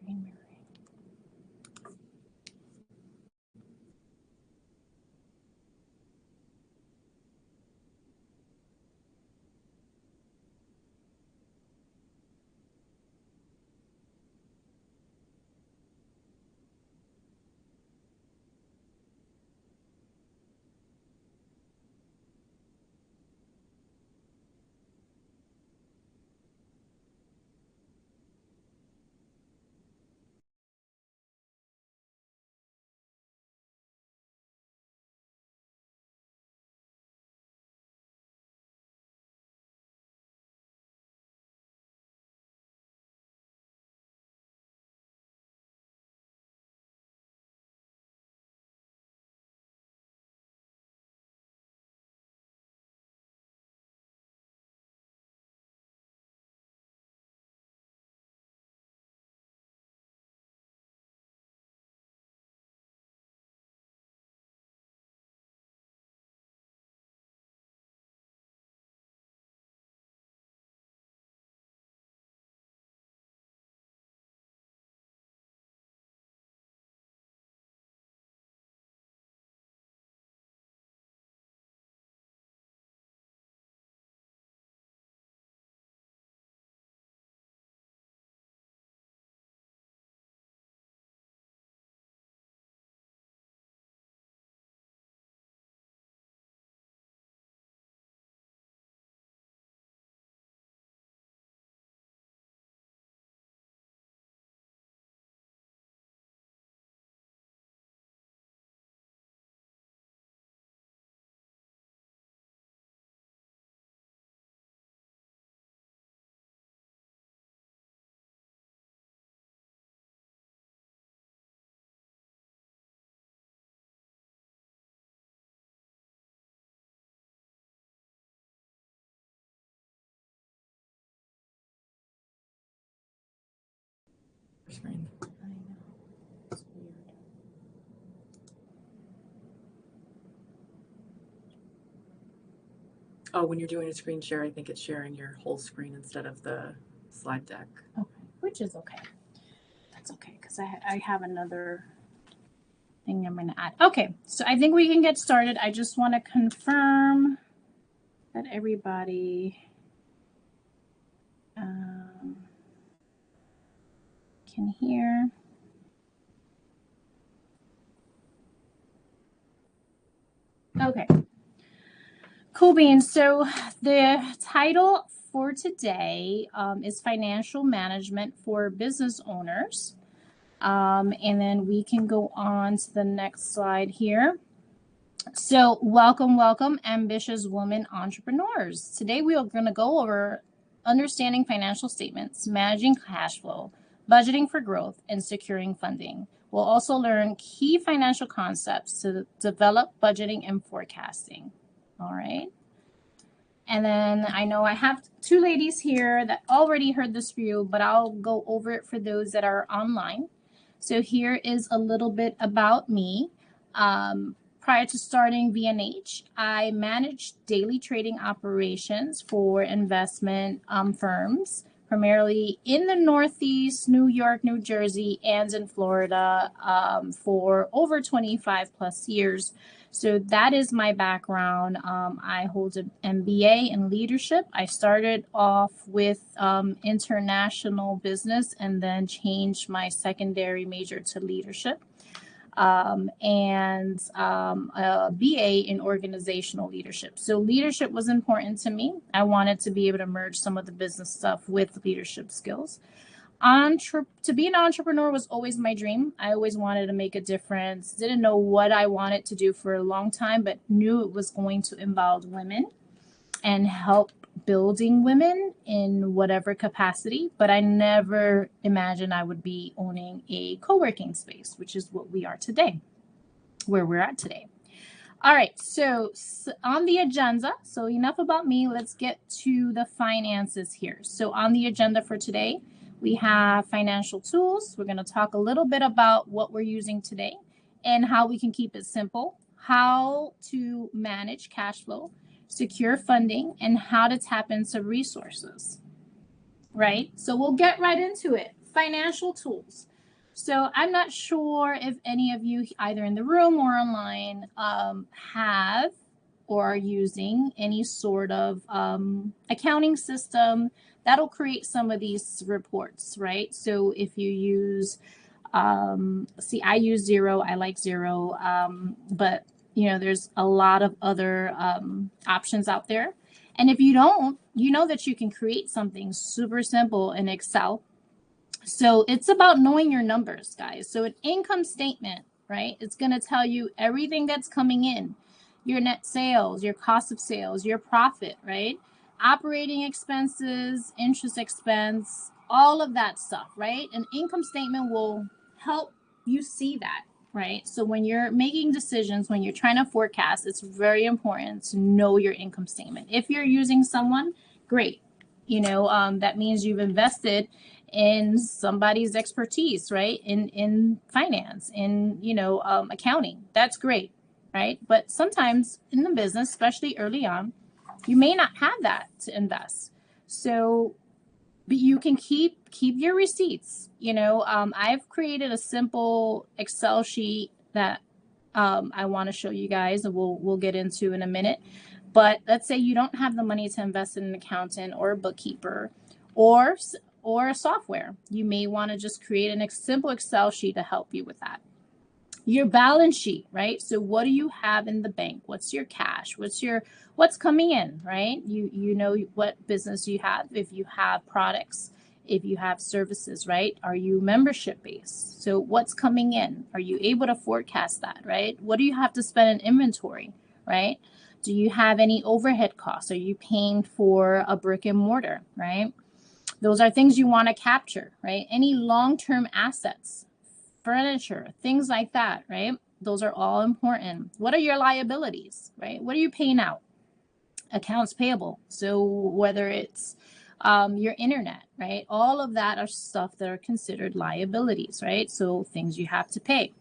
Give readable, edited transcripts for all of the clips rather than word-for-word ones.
screen mirroring. Screen. I know. It's weird. Oh, when you're doing a screen share, I think it's sharing your whole screen instead of the slide deck. Okay, which is okay. That's okay because I have another thing I'm going to add. Okay, so I think we can get started. I just want to confirm that everybody can hear. Okay. Cool beans. So the title for today is Financial Management for Business Owners. And then we can go on to the next slide here. So welcome, ambitious women entrepreneurs. Today we are going to go over understanding financial statements, managing cash flow, budgeting for growth, and securing funding. We'll also learn key financial concepts to develop budgeting and forecasting. All right. And then I know I have two ladies here that already heard this review, but I'll go over it for those that are online. So here is a little bit about me. Prior to starting VNH, I managed daily trading operations for investment firms, primarily in the Northeast, New York, New Jersey, and in Florida for over 25 plus years. So that is my background. I hold an MBA in leadership. I started off with international business and then changed my secondary major to leadership. And a BA in organizational leadership. So leadership was important to me. I wanted to be able to merge some of the business stuff with leadership skills. To be an entrepreneur was always my dream. I always wanted to make a difference. Didn't know what I wanted to do for a long time, but knew it was going to involve women and help building women in whatever capacity. But I never imagined I would be owning a co-working space, which is what we are today, where we're at today. All right, so on the agenda, so enough about me. Let's get to the finances here. So on the agenda for today, we have financial tools. We're going to talk a little bit about what we're using today and how we can keep it simple, how to manage cash flow, secure funding, and how to tap into resources, right? So we'll get right into it. Financial tools. So I'm not sure if any of you either in the room or online have or are using any sort of accounting system that'll create some of these reports, right? So if you use, see, I use Xero, I like Xero, but there's a lot of other options out there. And if you don't, you know that you can create something super simple in Excel. So it's about knowing your numbers, guys. So an income statement, right? It's going to tell you everything that's coming in, your net sales, your cost of sales, your profit, right? Operating expenses, interest expense, all of that stuff, right? An income statement will help you see that, right? So when you're making decisions, when you're trying to forecast, it's very important to know your income statement. If you're using someone, great. That means you've invested in somebody's expertise, right? In finance, in accounting. That's great, right? But sometimes in the business, especially early on, you may not have that to invest. So, but you can keep your receipts. I've created a simple Excel sheet that I want to show you guys, and we'll get into in a minute. But let's say you don't have the money to invest in an accountant or a bookkeeper or a software. You may want to just create a simple Excel sheet to help you with that. Your balance sheet, right? So what do you have in the bank? What's your cash? What's coming in, right? You know what business you have, if you have products, if you have services, right? Are you membership based? So what's coming in? Are you able to forecast that, right? What do you have to spend in inventory, right? Do you have any overhead costs? Are you paying for a brick and mortar, right? Those are things you want to capture, right? Any long-term assets, furniture, things like that, right? Those are all important. What are your liabilities, right? What are you paying out? Accounts payable. So whether it's your internet, right? All of that are stuff that are considered liabilities, right? So things you have to pay.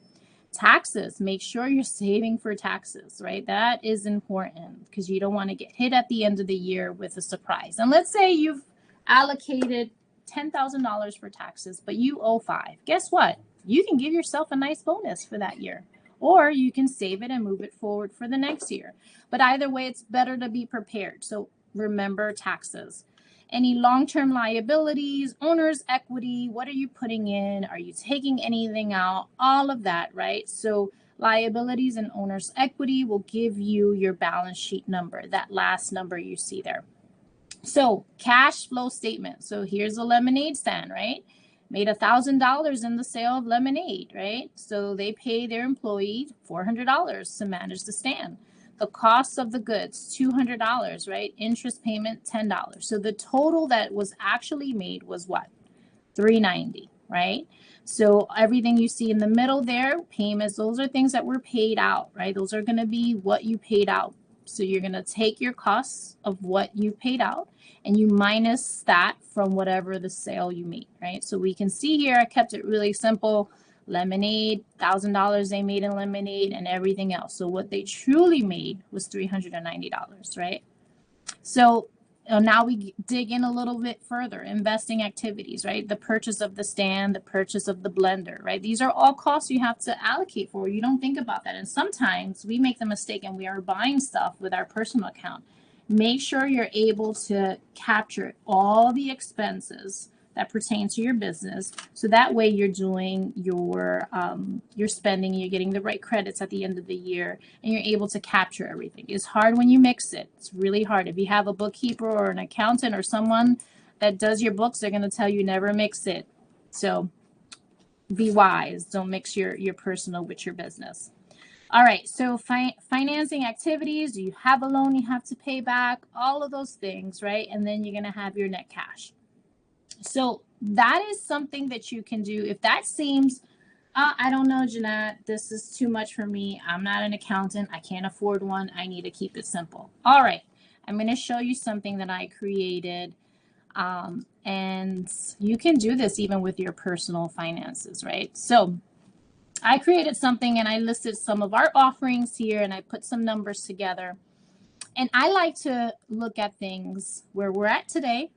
Taxes, make sure you're saving for taxes, right? That is important because you don't want to get hit at the end of the year with a surprise. And let's say you've allocated $10,000 for taxes, but you owe $5,000. Guess what? You can give yourself a nice bonus for that year, or you can save it and move it forward for the next year. But either way, it's better to be prepared. So remember taxes. Any long-term liabilities, owner's equity, what are you putting in? Are you taking anything out? All of that, right? So liabilities and owner's equity will give you your balance sheet number, that last number you see there. So cash flow statement. So here's a lemonade stand, right? Made $1,000 in the sale of lemonade, right? So they pay their employee $400 to manage the stand. The cost of the goods, $200, right? Interest payment, $10. So the total that was actually made was what? $390, right? So everything you see in the middle there, payments, those are things that were paid out, right? Those are going to be what you paid out. So you're going to take your costs of what you paid out and you minus that from whatever the sale you made, right? So we can see here, I kept it really simple. Lemonade, $1,000 they made in lemonade and everything else. So what they truly made was $390, right? So now we dig in a little bit further, investing activities, right? The purchase of the stand, the purchase of the blender, right? These are all costs you have to allocate for. You don't think about that. And sometimes we make the mistake and we are buying stuff with our personal account. Make sure you're able to capture all the expenses that pertain to your business. So that way you're doing your spending, you're getting the right credits at the end of the year, and you're able to capture everything. It's hard when you mix it. It's really hard. If you have a bookkeeper or an accountant or someone that does your books, they're going to tell you never mix it. So be wise. Don't mix your personal with your business. All right, so financing activities, do you have a loan you have to pay back? All of those things, right? And then you're going to have your net cash. So that is something that you can do. If that seems, I don't know, Jeanette, this is too much for me. I'm not an accountant. I can't afford one. I need to keep it simple. All right, I'm going to show you something that I created. And you can do this even with your personal finances, right? So I created something and I listed some of our offerings here and I put some numbers together. And I like to look at things where we're at today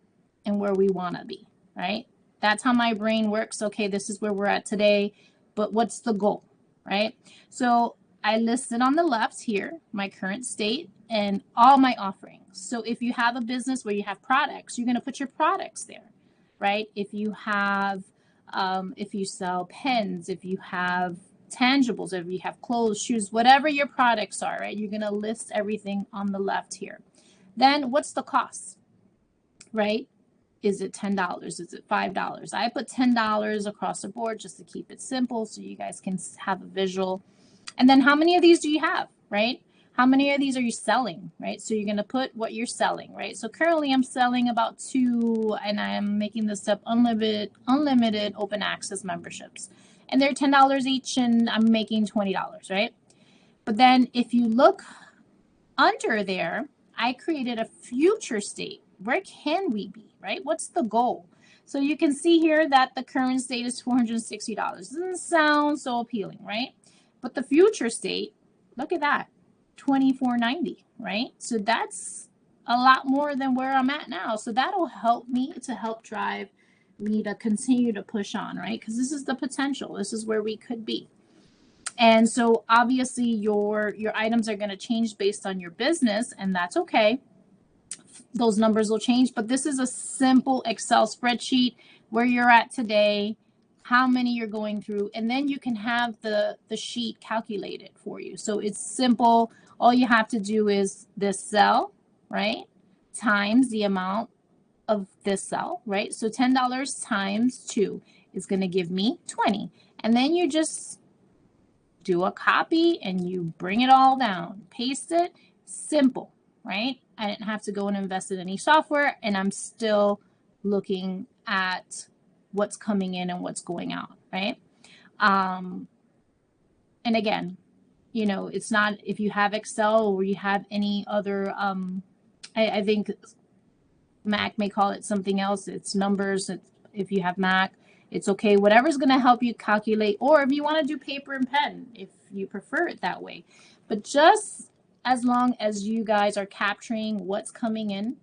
and where we want to be, right? That's how my brain works. Okay, this is where we're at today, but what's the goal, right? So I listed on the left here my current state and all my offerings. So if you have a business where you have products, you're going to put your products there, right? If you have, if you sell pens, if you have tangibles, if you have clothes, shoes, whatever your products are, right? You're going to list everything on the left here. Then what's the cost, right? Is it $10? Is it $5? I put $10 across the board just to keep it simple so you guys can have a visual. And then how many of these do you have, right? How many of these are you selling, right? So you're going to put what you're selling, right? So currently I'm selling about 2, and I am making this up, unlimited open access memberships. And they're $10 each, and I'm making $20, right? But then if you look under there, I created a future state. Where can we be, right? What's the goal? So you can see here that the current state is $460. Doesn't sound so appealing, right? But the future state, look at that, $24.90, right? So that's a lot more than where I'm at now. So that'll help me to help drive me to continue to push on, right? Because this is the potential. This is where we could be. And so obviously your items are going to change based on your business, and that's okay. Those numbers will change, but this is a simple Excel spreadsheet where you're at today, how many you're going through, and then you can have the sheet calculated for you. So it's simple. All you have to do is this cell, right, times the amount of this cell, right? So $10 times 2 is going to give me 20. And then you just do a copy and you bring it all down, paste it, simple, right? I didn't have to go and invest in any software, and I'm still looking at what's coming in and what's going out, right? And again, you know, it's not, if you have Excel or you have any other, I think Mac may call it something else. It's numbers. If you have Mac, it's okay. Whatever's going to help you calculate, or if you want to do paper and pen, if you prefer it that way. But just as long as you guys are capturing what's coming in,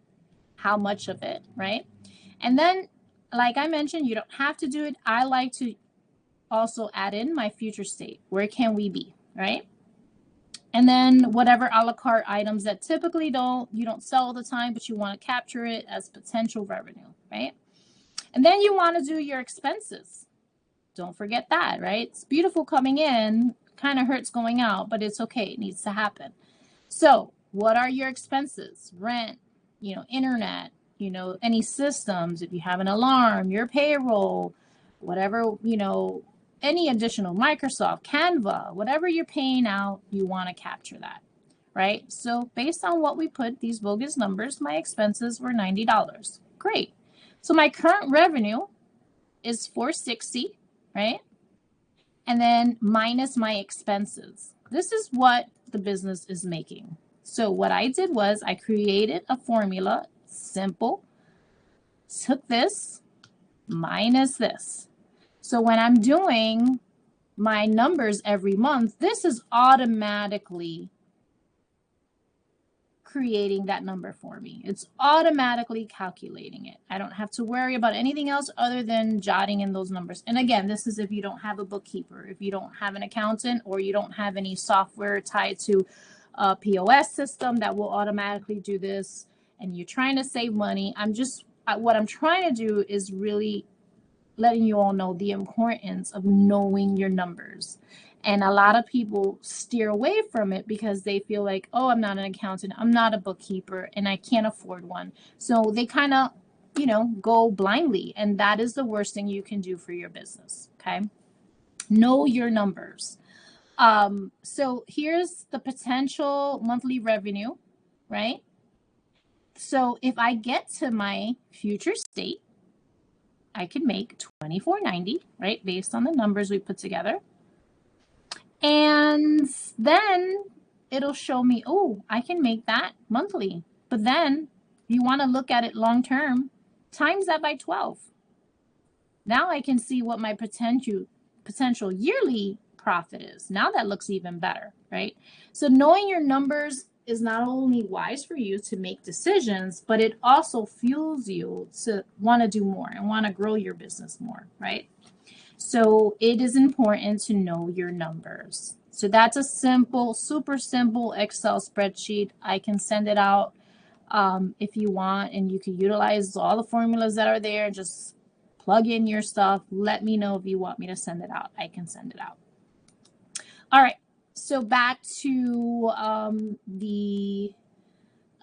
how much of it, right? And then, like I mentioned, you don't have to do it. I like to also add in my future state. Where can we be, right? And then whatever a la carte items that typically you don't sell all the time, but you want to capture it as potential revenue, right? And then you want to do your expenses. Don't forget that, right? It's beautiful coming in, kind of hurts going out, but it's okay. It needs to happen. So what are your expenses? Rent, internet, any systems, if you have an alarm, your payroll, whatever, any additional Microsoft, Canva, whatever you're paying out, you want to capture that, right? So based on what we put, these bogus numbers, my expenses were $90. Great. So my current revenue is $460, right? And then minus my expenses. This is what the business is making. So what I did was I created a formula, simple, took this minus this. So when I'm doing my numbers every month, this is automatically creating that number for me. It's automatically calculating it. I don't have to worry about anything else other than jotting in those numbers. And again, this is if you don't have a bookkeeper, if you don't have an accountant, or you don't have any software tied to a POS system that will automatically do this, and you're trying to save money. What I'm trying to do is really letting you all know the importance of knowing your numbers. And a lot of people steer away from it because they feel like, oh, I'm not an accountant, I'm not a bookkeeper, and I can't afford one. So they kind of, go blindly. And that is the worst thing you can do for your business, okay? Know your numbers. So here's the potential monthly revenue, right? So if I get to my future state, I can make $24.90, right? Based on the numbers we put together. And then it'll show me, oh, I can make that monthly. But then you want to look at it long term, times that by 12. Now I can see what my potential yearly profit is. Now that looks even better, right? So knowing your numbers is not only wise for you to make decisions, but it also fuels you to want to do more and want to grow your business more, right? So it is important to know your numbers. So that's a simple, super simple Excel spreadsheet. I can send it out if you want, and you can utilize all the formulas that are there. Just plug in your stuff. Let me know if you want me to send it out. I can send it out. All right. So back to the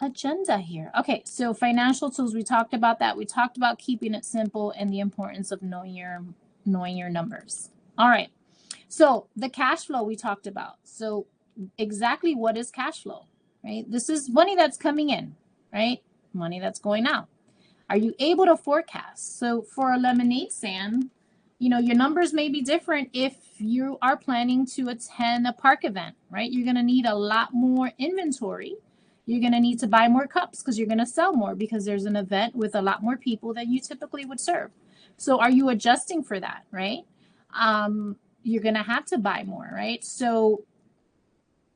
agenda here. Okay, so financial tools, we talked about that. We talked about keeping it simple and the importance of knowing your numbers. All right. So the cash flow we talked about. So exactly what is cash flow, right? This is money that's coming in, right? Money that's going out. Are you able to forecast? So for a lemonade stand, your numbers may be different if you are planning to attend a park event, right? You're going to need a lot more inventory. You're going to need to buy more cups because you're going to sell more because there's an event with a lot more people than you typically would serve. So are you adjusting for that, right? You're going to have to buy more, right? So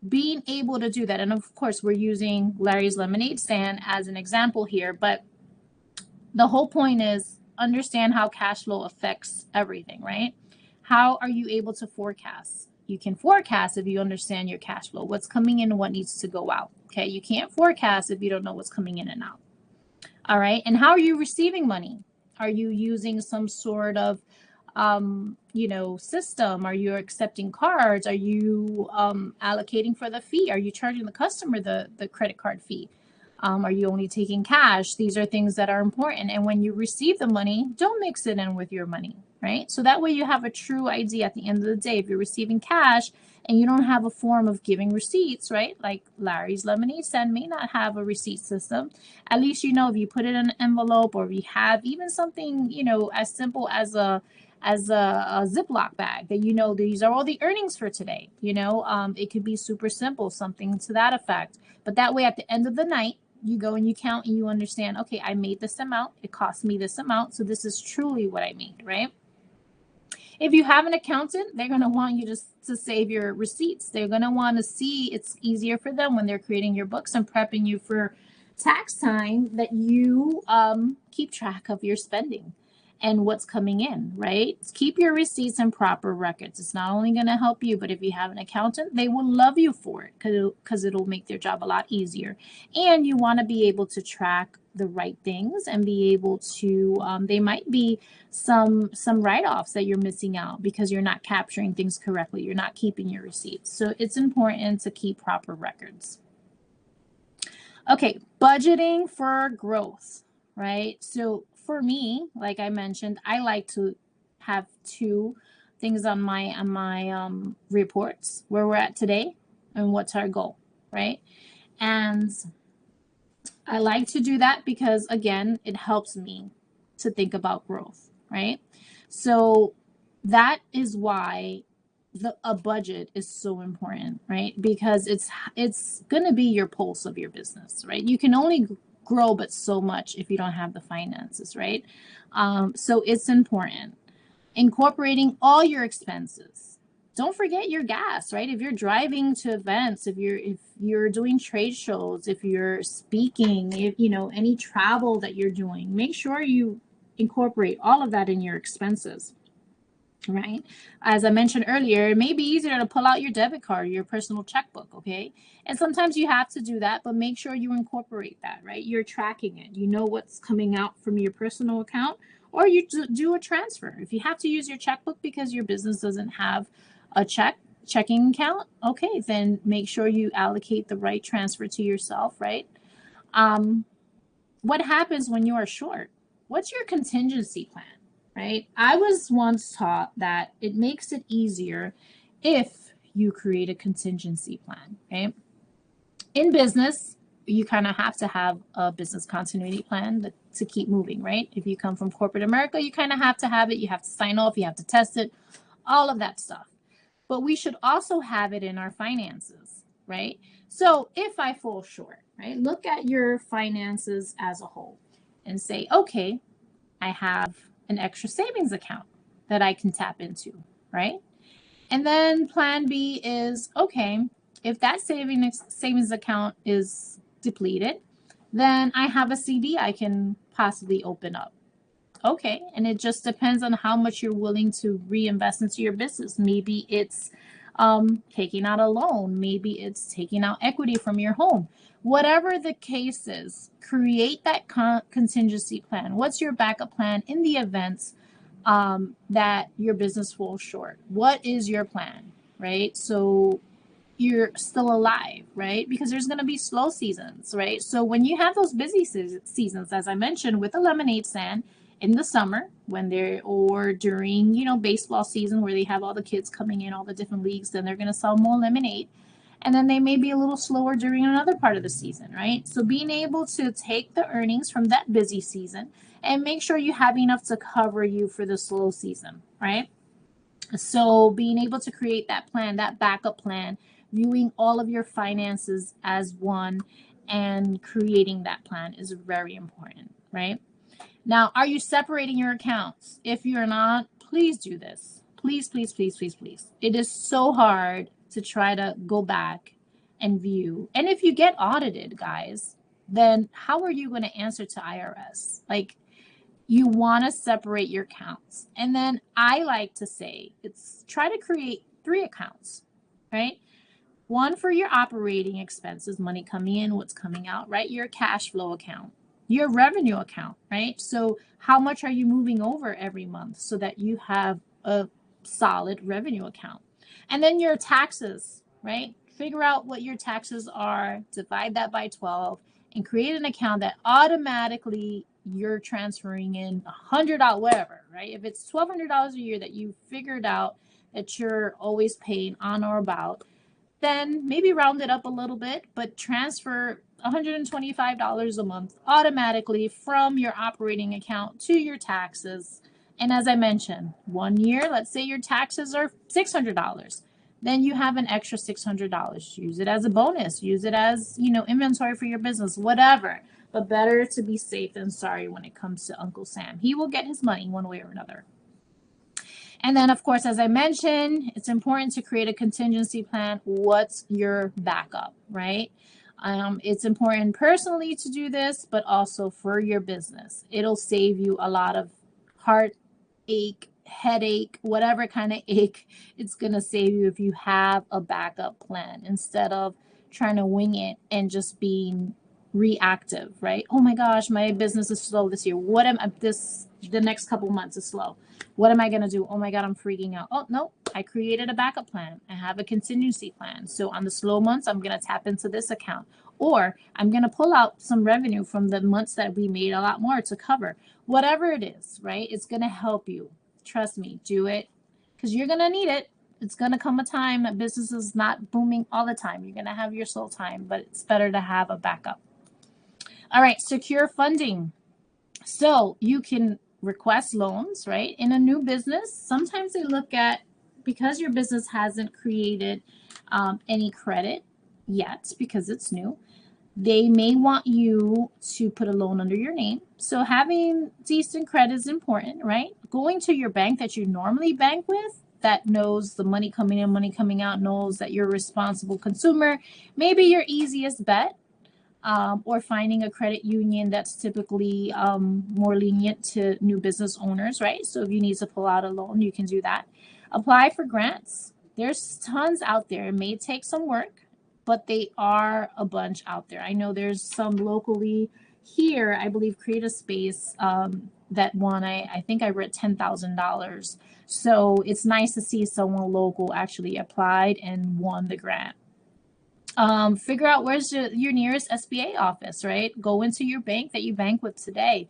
being able to do that, and of course, we're using Larry's Lemonade Stand as an example here, but the whole point is understand how cash flow affects everything, right? How are you able to forecast? You can forecast if you understand your cash flow, what's coming in and what needs to go out. Okay, you can't forecast if you don't know what's coming in and out. All right, and how are you receiving money? Are you using some sort of system? Are you accepting cards? Are you allocating for the fee? Are you charging the customer the credit card fee? Are you only taking cash? These are things that are important. And when you receive the money, don't mix it in with your money, right? So that way you have a true idea at the end of the day. If you're receiving cash and you don't have a form of giving receipts, right? Like Larry's Lemonade Stand may not have a receipt system. At least if you put it in an envelope, or if you have even something, as simple as a Ziploc bag that these are all the earnings for today. It could be super simple, something to that effect. But that way, at the end of the night, you go and you count and you understand, okay, I made this amount, it cost me this amount, so this is truly what I made, right? If you have an accountant, they're going to want you to save your receipts. They're going to want to see, it's easier for them when they're creating your books and prepping you for tax time, that you keep track of your spending and what's coming in, right? Keep your receipts and proper records. It's not only going to help you, but if you have an accountant, they will love you for it because it'll make their job a lot easier. And you want to be able to track the right things and be able to, they might be some write-offs that you're missing out because you're not capturing things correctly. You're not keeping your receipts. So it's important to keep proper records. Okay, budgeting for growth, right? So for me, like I mentioned, I like to have two things on my reports: where we're at today and what's our goal, right? And I like to do that because, again, it helps me to think about growth, right? So that is why a budget is so important, right? Because it's going to be your pulse of your business, right? You can only grow but so much if you don't have the finances, right? So it's important. Incorporating all your expenses. Don't forget your gas, right? If you're driving to events, if you're doing trade shows, if you're speaking, if any travel that you're doing, make sure you incorporate all of that in your expenses. Right? As I mentioned earlier, it may be easier to pull out your debit card, your personal checkbook, okay? And sometimes you have to do that, but make sure you incorporate that, right? You're tracking it. You know what's coming out from your personal account, or you do a transfer. If you have to use your checkbook because your business doesn't have a checking account, okay, then make sure you allocate the right transfer to yourself, right? What happens when you are short? What's your contingency plan? Right? I was once taught that it makes it easier if you create a contingency plan, right? In business, you kind of have to have a business continuity plan to keep moving, right? If you come from corporate America, you kind of have to have it. You have to sign off, you have to test it, all of that stuff. But we should also have it in our finances, right? So if I fall short, right, look at your finances as a whole and say, okay, I have an extra savings account that I can tap into, right? And then plan B is, okay, If that savings account is depleted, then I have a CD I can possibly open up. Okay, and it just depends on how much you're willing to reinvest into your business. Maybe it's taking out a loan, maybe it's taking out equity from your home. Whatever the case is, create that contingency plan. What's your backup plan in the events that your business falls short? What is your plan, right? So you're still alive, right? Because there's going to be slow seasons, right? So when you have those busy seasons, as I mentioned, with the lemonade stand in the summer, when they're, or during, baseball season where they have all the kids coming in, all the different leagues, then they're going to sell more lemonade. And then they may be a little slower during another part of the season, right? So being able to take the earnings from that busy season and make sure you have enough to cover you for the slow season, right? So being able to create that plan, that backup plan, viewing all of your finances as one and creating that plan is very important, right? Now, are you separating your accounts? If you're not, please do this. Please, please, please, please, please. It is so hard to try to go back and view. And if you get audited, guys, then how are you going to answer to IRS? Like, you want to separate your accounts. And then I like to say, it's try to create 3 accounts, right? One for your operating expenses, money coming in, what's coming out, right? Your cash flow account, your revenue account, right? So how much are you moving over every month so that you have a solid revenue account? And then your taxes, right? Figure out what your taxes are, divide that by 12, and create an account that automatically you're transferring in $100, whatever, right? If it's $1,200 a year that you figured out that you're always paying on or about, then maybe round it up a little bit, but transfer $125 a month automatically from your operating account to your taxes. And as I mentioned, 1 year, let's say your taxes are $600. Then you have an extra $600. Use it as a bonus. Use it as, inventory for your business, whatever. But better to be safe than sorry when it comes to Uncle Sam. He will get his money one way or another. And then, of course, as I mentioned, it's important to create a contingency plan. What's your backup, right? It's important personally to do this, but also for your business. It'll save you a lot of heartache, headache, whatever kind of ache. It's going to save you if you have a backup plan instead of trying to wing it and just being reactive, right? Oh my gosh, my business is slow this year. The next couple months is slow. What am I going to do? Oh my God, I'm freaking out. Oh, no, I created a backup plan. I have a contingency plan. So on the slow months, I'm going to tap into this account, or I'm going to pull out some revenue from the months that we made a lot more to cover. Whatever it is, right? It's going to help you. Trust me, do it because you're going to need it. It's going to come a time that business is not booming all the time. You're going to have your slow time, but it's better to have a backup. All right, secure funding. So you can request loans, right? In a new business, sometimes they look at, because your business hasn't created any credit yet because it's new, they may want you to put a loan under your name. So having decent credit is important, right? Going to your bank that you normally bank with, that knows the money coming in, money coming out, knows that you're a responsible consumer, maybe your easiest bet. Or finding a credit union that's typically more lenient to new business owners, right? So if you need to pull out a loan, you can do that. Apply for grants. There's tons out there. It may take some work, but they are a bunch out there. I know there's some locally here, I believe Create a Space that won, I think I read $10,000. So it's nice to see someone local actually applied and won the grant. Figure out where's your nearest SBA office, right? Go into your bank that you bank with today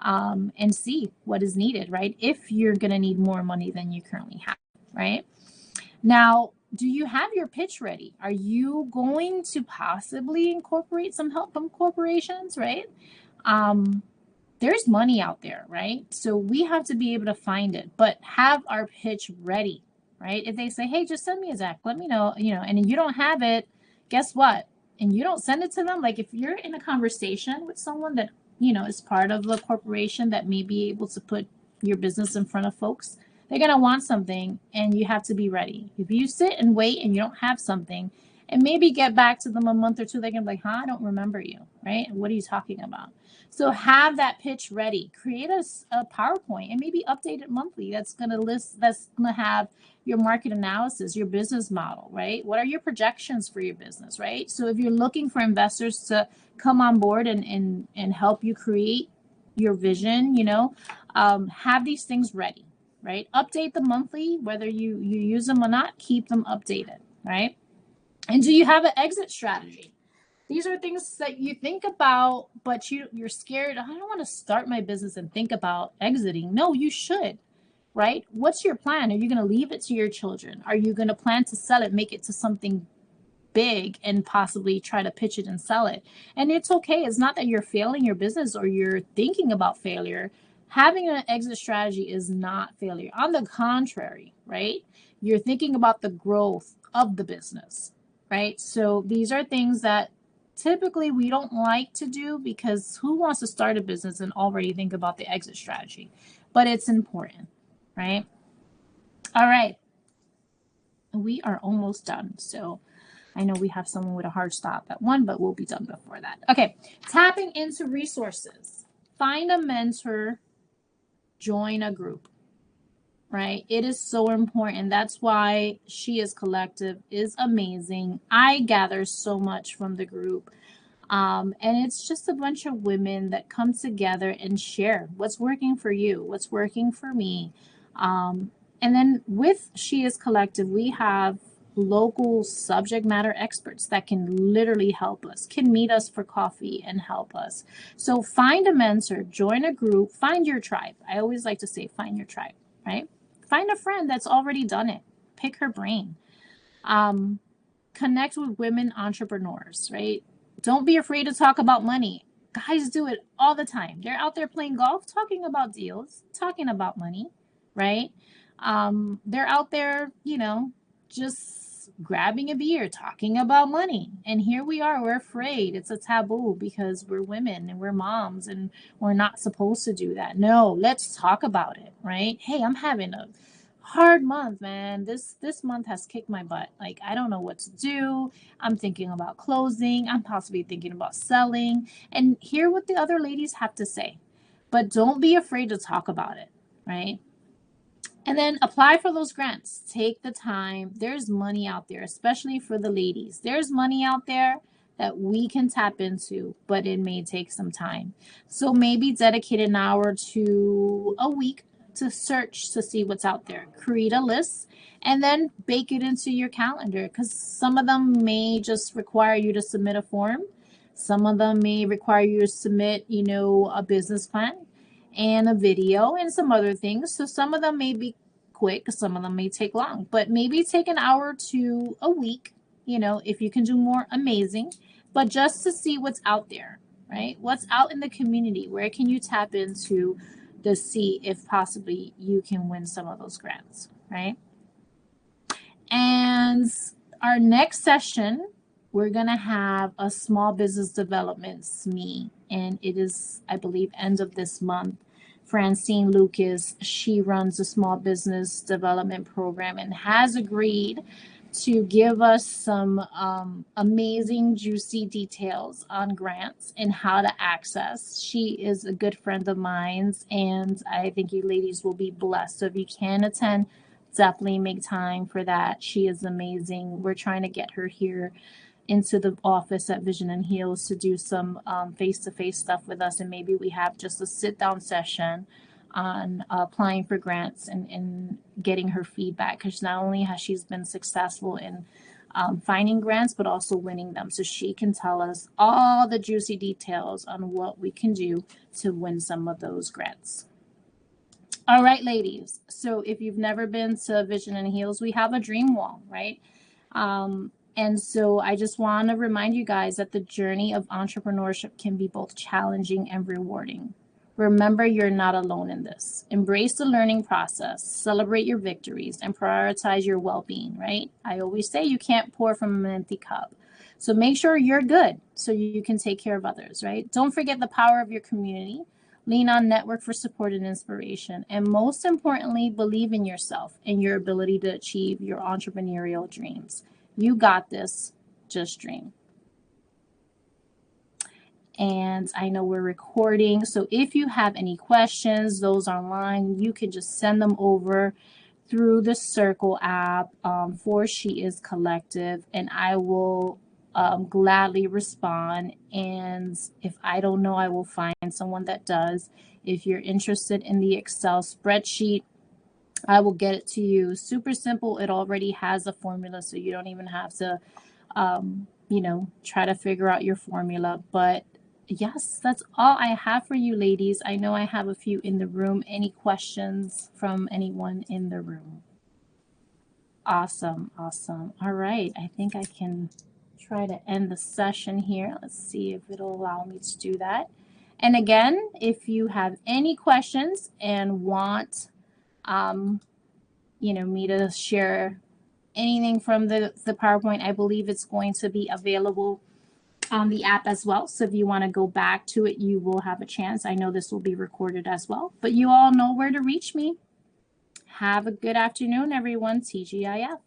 and see what is needed, right? If you're going to need more money than you currently have, right? Now, do you have your pitch ready? Are you going to possibly incorporate some help from corporations, right? There's money out there, right? So we have to be able to find it, but have our pitch ready, right? If they say, hey, just send me a Zach, let me know, and you don't have it, guess what? And you don't send it to them. Like if you're in a conversation with someone that, is part of the corporation that may be able to put your business in front of folks, they're going to want something and you have to be ready. If you sit and wait and you don't have something And maybe get back to them a month or two. They can be like, huh, I don't remember you, right? What are you talking about? So have that pitch ready. Create a PowerPoint and maybe update it monthly. That's going to have your market analysis, your business model, right? What are your projections for your business, right? So if you're looking for investors to come on board and help you create your vision, have these things ready, right? Update them monthly, whether you use them or not, keep them updated, right? And do you have an exit strategy? These are things that you think about, but you're scared. I don't want to start my business and think about exiting. No, you should, right? What's your plan? Are you going to leave it to your children? Are you going to plan to sell it, make it to something big and possibly try to pitch it and sell it? And it's okay. It's not that you're failing your business or you're thinking about failure. Having an exit strategy is not failure. On the contrary, right? You're thinking about the growth of the business, right? So these are things that typically we don't like to do, because who wants to start a business and already think about the exit strategy? But it's important, right? All right. We are almost done. So I know we have someone with a hard stop at 1, but we'll be done before that. Okay. Tapping into resources. Find a mentor, join a group, right? It is so important. That's why She Is Collective is amazing. I gather so much from the group. And it's just a bunch of women that come together and share what's working for you, what's working for me. And then with She Is Collective, we have local subject matter experts that can literally help us, can meet us for coffee and help us. So find a mentor, join a group, find your tribe. I always like to say, find your tribe, right? Find a friend that's already done it. Pick her brain. Connect with women entrepreneurs, right? Don't be afraid to talk about money. Guys do it all the time. They're out there playing golf, talking about deals, talking about money, right? They're out there, just grabbing a beer, talking about money. And here we are, we're afraid. It's a taboo because we're women and we're moms and we're not supposed to do that. No, let's talk about it, right? Hey, I'm having a hard month, man. This month has kicked my butt. Like, I don't know what to do. I'm thinking about closing. I'm possibly thinking about selling, and hear what the other ladies have to say. But don't be afraid to talk about it, right? And then apply for those grants. Take the time. There's money out there, especially for the ladies. There's money out there that we can tap into, but it may take some time. So maybe dedicate an hour to a week to search to see what's out there. Create a list and then bake it into your calendar, because some of them may just require you to submit a form. Some of them may require you to submit, a business plan and a video and some other things. So some of them may be quick, some of them may take long, but maybe take an hour to a week, if you can do more, amazing. But just to see what's out there, right? What's out in the community? Where can you tap into to see if possibly you can win some of those grants, right? And our next session, we're going to have a small business development SME, and it is, I believe, end of this month. Francine Lucas, she runs a small business development program and has agreed to give us some amazing, juicy details on grants and how to access. She is a good friend of mine, and I think you ladies will be blessed. So if you can attend, definitely make time for that. She is amazing. We're trying to get her here into the office at Vision and Heels to do some face-to-face stuff with us, and maybe we have just a sit-down session on applying for grants and getting her feedback, because not only has she been successful in finding grants, but also winning them, so she can tell us all the juicy details on what we can do to win some of those grants. All right, ladies. So if you've never been to Vision and Heels, we have a dream wall, right? And so I just want to remind you guys that the journey of entrepreneurship can be both challenging and rewarding. Remember, you're not alone in this. Embrace the learning process, celebrate your victories, and prioritize your well-being, right? I always say you can't pour from an empty cup. So make sure you're good so you can take care of others, right? Don't forget the power of your community. Lean on network for support and inspiration. And most importantly, believe in yourself and your ability to achieve your entrepreneurial dreams. You got this. Just Dream. And I know we're recording, so if you have any questions, those online, you can just send them over through the Circle app for She Is Collective, and I will gladly respond. And if I don't know, I will find someone that does. If you're interested in the Excel spreadsheet, I will get it to you. Super simple. It already has a formula, so you don't even have to, try to figure out your formula. But yes, that's all I have for you, ladies. I know I have a few in the room. Any questions from anyone in the room? Awesome. All right. I think I can try to end the session here. Let's see if it'll allow me to do that. And again, if you have any questions and want me to share anything from the PowerPoint, I believe it's going to be available on the app as well. So if you want to go back to it, you will have a chance. I know this will be recorded as well, but you all know where to reach me. Have a good afternoon, everyone. TGIF.